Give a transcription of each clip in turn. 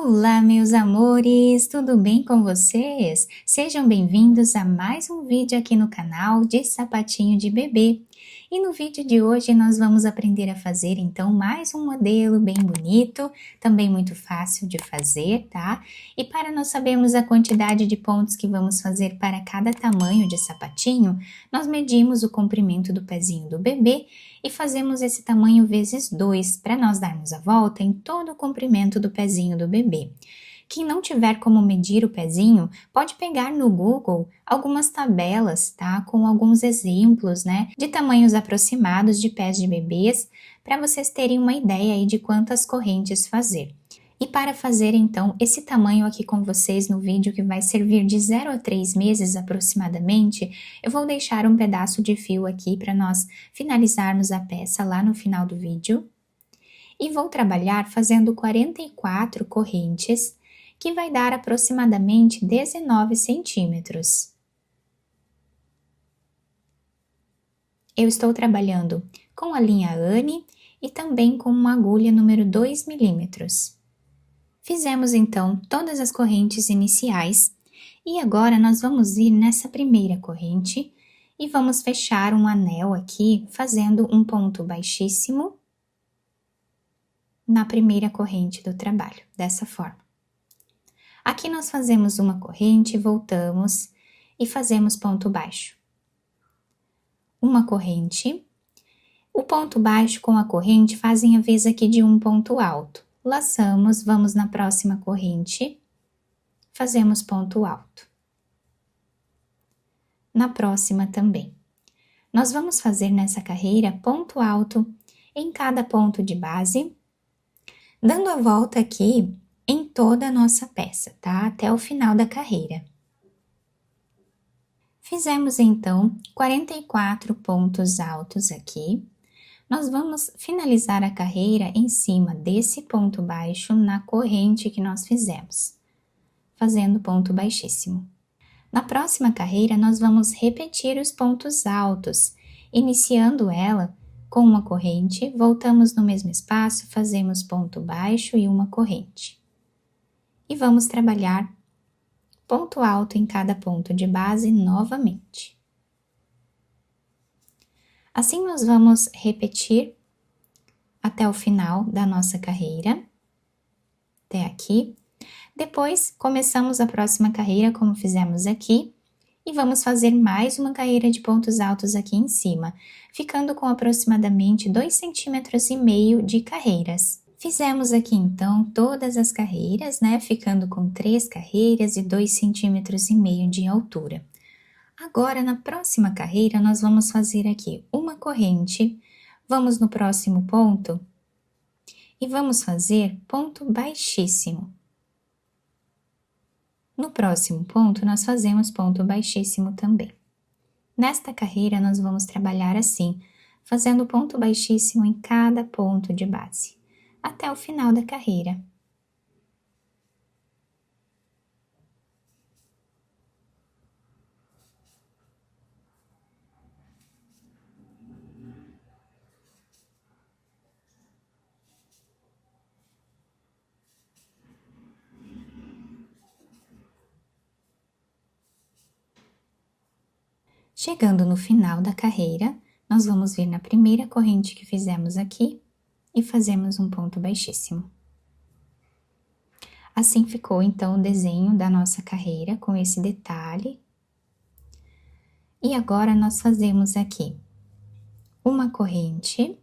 Olá, meus amores, tudo bem com vocês? Sejam bem-vindos a mais um vídeo aqui no canal de Sapatinho de Bebê. E no vídeo de hoje nós vamos aprender a fazer então mais um modelo bem bonito, também muito fácil de fazer, tá? E para nós sabermos a quantidade de pontos que vamos fazer para cada tamanho de sapatinho, nós medimos o comprimento do pezinho do bebê e fazemos esse tamanho vezes 2 para nós darmos a volta em todo o comprimento do pezinho do bebê. Quem não tiver como medir o pezinho, pode pegar no Google algumas tabelas, tá? Com alguns exemplos, né? De tamanhos aproximados de pés de bebês, para vocês terem uma ideia aí de quantas correntes fazer. E para fazer então esse tamanho aqui com vocês no vídeo, que vai servir de 0 a 3 meses aproximadamente, eu vou deixar um pedaço de fio aqui para nós finalizarmos a peça lá no final do vídeo. E vou trabalhar fazendo 44 correntes, que vai dar aproximadamente 19 centímetros. Eu estou trabalhando com a linha Anne e também com uma agulha número 2 milímetros. Fizemos então todas as correntes iniciais e agora nós vamos ir nessa primeira corrente e vamos fechar um anel aqui fazendo um ponto baixíssimo na primeira corrente do trabalho, dessa forma. Aqui nós fazemos uma corrente, voltamos e fazemos ponto baixo. Uma corrente. O ponto baixo com a corrente fazem a vez aqui de um ponto alto. Laçamos, vamos na próxima corrente, fazemos ponto alto. Na próxima também. Nós vamos fazer nessa carreira ponto alto em cada ponto de base, dando a volta aqui em toda a nossa peça, tá? Até o final da carreira. Fizemos então 44 pontos altos aqui. Nós vamos finalizar a carreira em cima desse ponto baixo na corrente que nós fizemos, fazendo ponto baixíssimo. Na próxima carreira, nós vamos repetir os pontos altos, iniciando ela com uma corrente, voltamos no mesmo espaço, fazemos ponto baixo e uma corrente. E vamos trabalhar ponto alto em cada ponto de base novamente. Assim, nós vamos repetir até o final da nossa carreira, até aqui. Depois, começamos a próxima carreira, como fizemos aqui, e vamos fazer mais uma carreira de pontos altos aqui em cima, ficando com aproximadamente 2,5 centímetros de carreiras. Fizemos aqui então todas as carreiras, né? Ficando com 3 carreiras e 2,5 centímetros de altura. Agora, na próxima carreira, nós vamos fazer aqui uma corrente, vamos no próximo ponto e vamos fazer ponto baixíssimo. No próximo ponto, nós fazemos ponto baixíssimo também. Nesta carreira, nós vamos trabalhar assim, fazendo ponto baixíssimo em cada ponto de base, até o final da carreira. Chegando no final da carreira, nós vamos vir na primeira corrente que fizemos aqui e fazemos um ponto baixíssimo. Assim ficou então o desenho da nossa carreira com esse detalhe. E agora nós fazemos aqui uma corrente.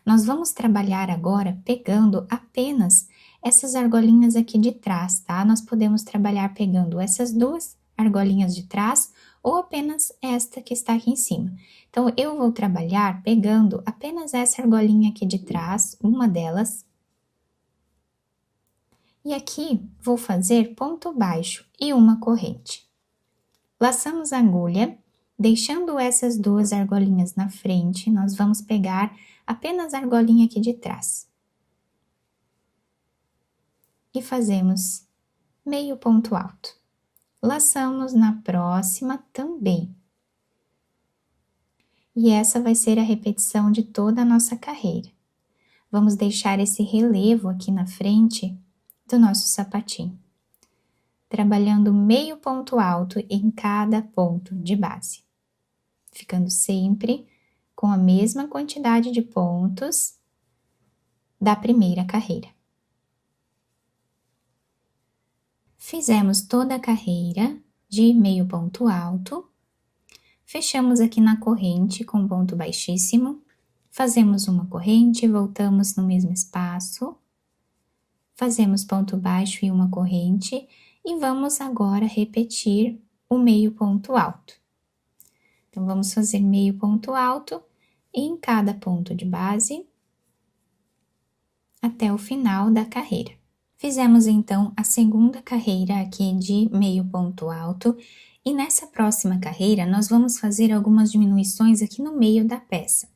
Nós vamos trabalhar agora pegando apenas essas argolinhas aqui de trás, tá? Nós podemos trabalhar pegando essas duas argolinhas de trás ou apenas esta que está aqui em cima. Então, eu vou trabalhar pegando apenas essa argolinha aqui de trás, uma delas. E aqui, vou fazer ponto baixo e uma corrente. Laçamos a agulha, deixando essas duas argolinhas na frente, nós vamos pegar apenas a argolinha aqui de trás. E fazemos meio ponto alto. Laçamos na próxima também. E essa vai ser a repetição de toda a nossa carreira. Vamos deixar esse relevo aqui na frente do nosso sapatinho, trabalhando meio ponto alto em cada ponto de base, ficando sempre com a mesma quantidade de pontos da primeira carreira. Fizemos toda a carreira de meio ponto alto, fechamos aqui na corrente com ponto baixíssimo, fazemos uma corrente, voltamos no mesmo espaço, fazemos ponto baixo e uma corrente e vamos agora repetir o meio ponto alto. Então, vamos fazer meio ponto alto em cada ponto de base até o final da carreira. Fizemos então a segunda carreira aqui de meio ponto alto e nessa próxima carreira nós vamos fazer algumas diminuições aqui no meio da peça.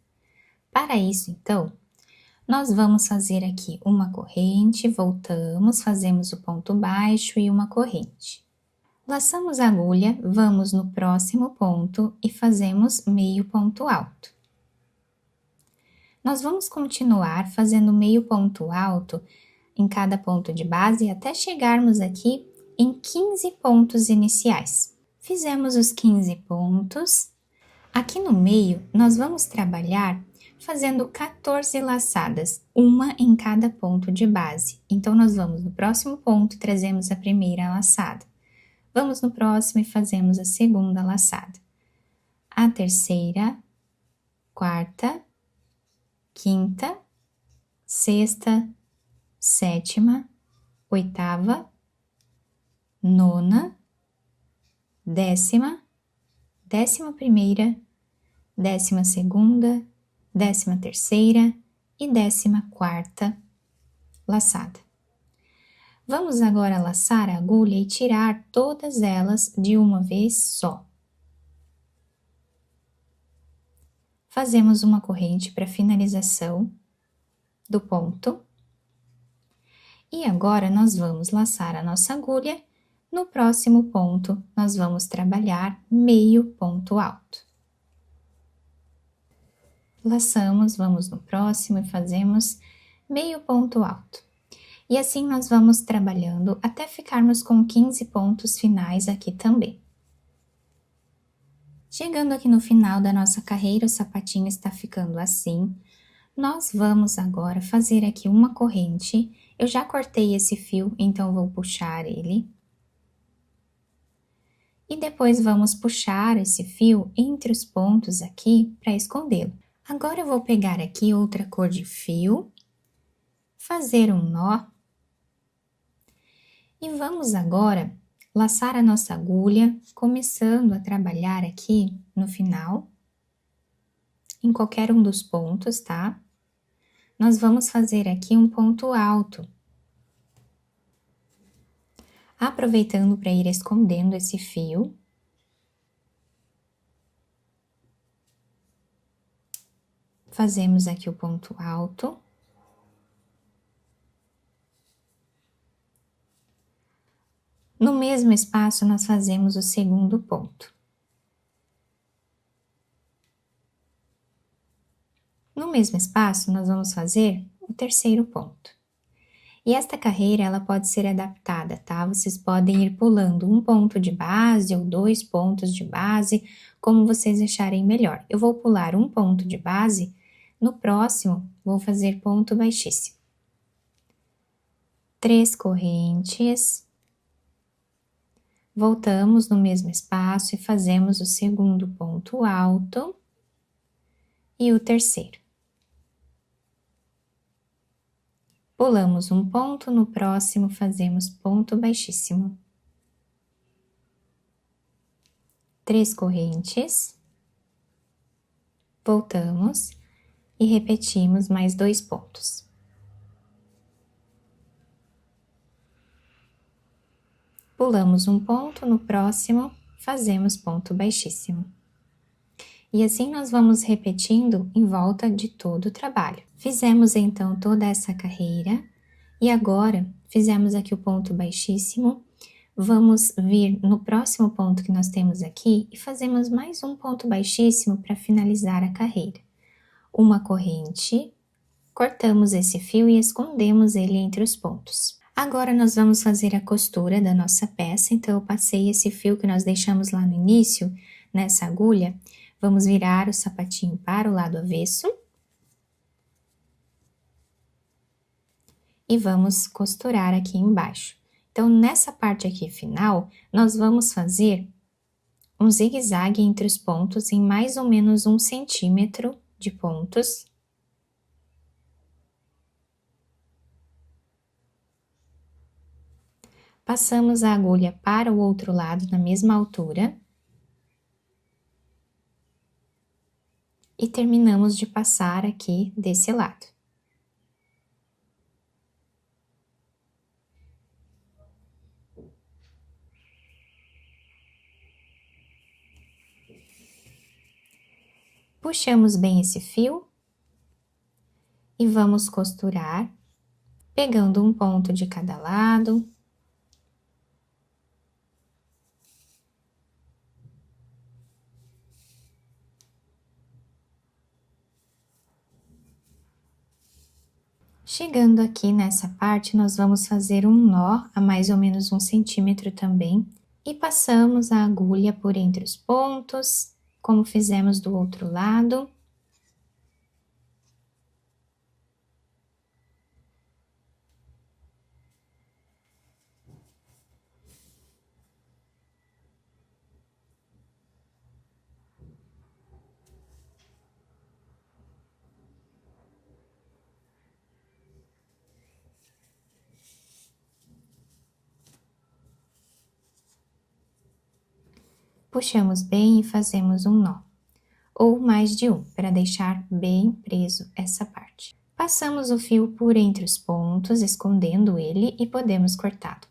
Para isso, então, nós vamos fazer aqui uma corrente, voltamos, fazemos o ponto baixo e uma corrente. Laçamos a agulha, vamos no próximo ponto e fazemos meio ponto alto. Nós vamos continuar fazendo meio ponto alto em cada ponto de base até chegarmos aqui em 15 pontos iniciais. Fizemos os 15 pontos. Aqui no meio, nós vamos trabalhar fazendo 14 laçadas, uma em cada ponto de base. Então, nós vamos no próximo ponto, trazemos a primeira laçada. Vamos no próximo e fazemos a segunda laçada. A terceira, quarta, quinta, sexta, sétima, oitava, nona, décima, 11ª, 12ª, 13ª e 14ª laçada. Vamos agora laçar a agulha e tirar todas elas de uma vez só. Fazemos uma corrente para finalização do ponto. E agora, nós vamos laçar a nossa agulha. No próximo ponto, nós vamos trabalhar meio ponto alto. Laçamos, vamos no próximo e fazemos meio ponto alto. E assim nós vamos trabalhando até ficarmos com 15 pontos finais aqui também. Chegando aqui no final da nossa carreira, o sapatinho está ficando assim. Nós vamos agora fazer aqui uma corrente. Eu já cortei esse fio, então vou puxar ele. E depois vamos puxar esse fio entre os pontos aqui para escondê-lo. Agora eu vou pegar aqui outra cor de fio, fazer um nó. E vamos agora laçar a nossa agulha, começando a trabalhar aqui no final, em qualquer um dos pontos, tá? Nós vamos fazer aqui um ponto alto, aproveitando para ir escondendo esse fio. Fazemos aqui o ponto alto. No mesmo espaço, nós fazemos o segundo ponto. No mesmo espaço, nós vamos fazer o terceiro ponto. E esta carreira, ela pode ser adaptada, tá? Vocês podem ir pulando um ponto de base ou 2 pontos de base, como vocês acharem melhor. Eu vou pular um ponto de base, no próximo, vou fazer ponto baixíssimo. 3 correntes. Voltamos no mesmo espaço e fazemos o segundo ponto alto e o terceiro. Pulamos um ponto, no próximo fazemos ponto baixíssimo. 3 correntes. Voltamos e repetimos mais 2 pontos. Pulamos um ponto, no próximo fazemos ponto baixíssimo. E assim nós vamos repetindo em volta de todo o trabalho. Fizemos então toda essa carreira e agora fizemos aqui o ponto baixíssimo. Vamos vir no próximo ponto que nós temos aqui e fazemos mais um ponto baixíssimo para finalizar a carreira. Uma corrente, cortamos esse fio e escondemos ele entre os pontos. Agora nós vamos fazer a costura da nossa peça, então eu passei esse fio que nós deixamos lá no início, nessa agulha, vamos virar o sapatinho para o lado avesso. E vamos costurar aqui embaixo. Então, nessa parte aqui final, nós vamos fazer um zigue-zague entre os pontos em mais ou menos 1 centímetro de pontos. Passamos a agulha para o outro lado na mesma altura. E terminamos de passar aqui desse lado. Puxamos bem esse fio e vamos costurar, pegando um ponto de cada lado. Chegando aqui nessa parte, nós vamos fazer um nó a mais ou menos 1 centímetro também, e passamos a agulha por entre os pontos, como fizemos do outro lado. Puxamos bem e fazemos um nó, ou mais de um, para deixar bem preso essa parte. Passamos o fio por entre os pontos, escondendo ele, e podemos cortá-lo.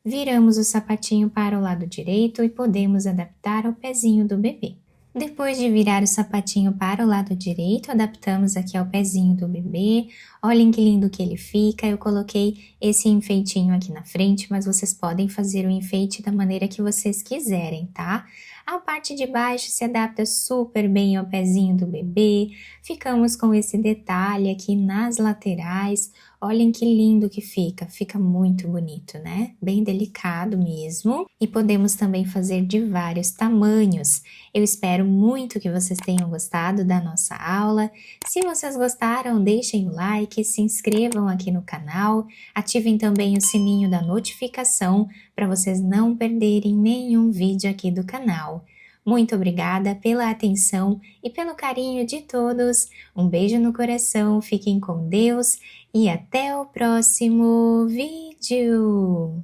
Viramos o sapatinho para o lado direito e podemos adaptar ao pezinho do bebê. Depois de virar o sapatinho para o lado direito, adaptamos aqui ao pezinho do bebê. Olhem que lindo que ele fica. Eu coloquei esse enfeitinho aqui na frente, mas vocês podem fazer o enfeite da maneira que vocês quiserem, tá? A parte de baixo se adapta super bem ao pezinho do bebê. Ficamos com esse detalhe aqui nas laterais. Olhem que lindo que fica muito bonito, né? Bem delicado mesmo. E podemos também fazer de vários tamanhos. Eu espero muito que vocês tenham gostado da nossa aula. Se vocês gostaram, deixem o like, se inscrevam aqui no canal, ativem também o sininho da notificação para vocês não perderem nenhum vídeo aqui do canal. Muito obrigada pela atenção e pelo carinho de todos. Um beijo no coração, fiquem com Deus e até o próximo vídeo!